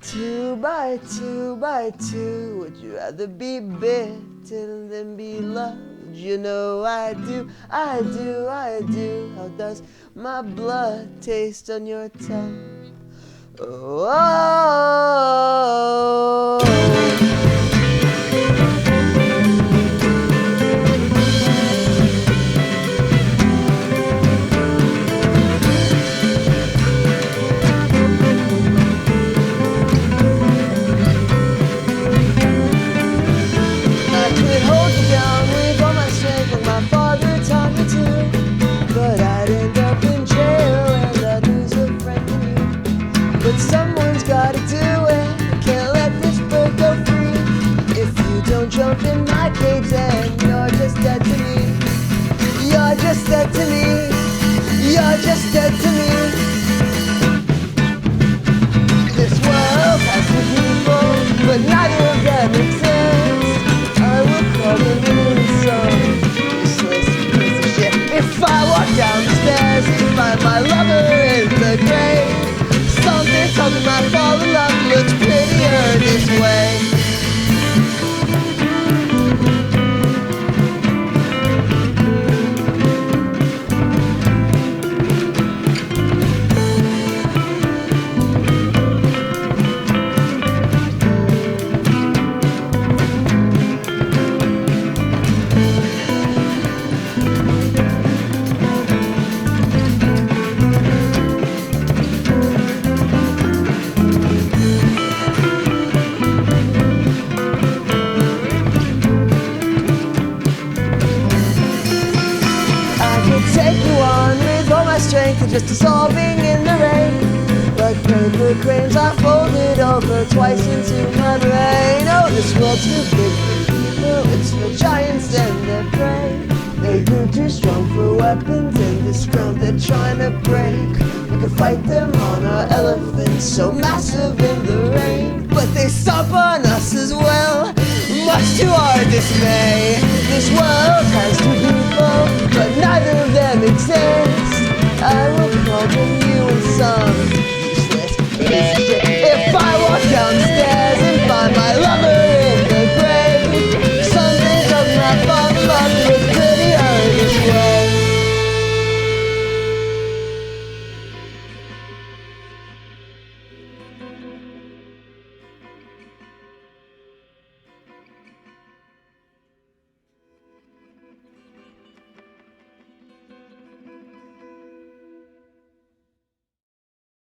Two by two by two, would you rather be bitten than be loved? You know I do, I do, I do. How does my blood taste on your tongue? Oh. My father taught me to, but I'd end up in jail and I'd lose a friend in you. But someone's gotta do it, can't let this bird go free. If you don't jump in my cage, then you're just dead to me. You're just dead to me. You're just dead to me. This world has two people, but neither of them exist. I will call them in some if I walk down the stairs and find my lover in the grave. Something tells me my fall in love looks prettier this way. Take you on with all my strength and just dissolving in the rain. Like paper cranes I folded over twice into my brain. Oh, this world's too big for people, it's for giants and their prey. They grew too strong for weapons and this ground they're trying to break. We could fight them on our elephants, so massive in the rain. But they stomp on us as well, much to our dismay. This world has too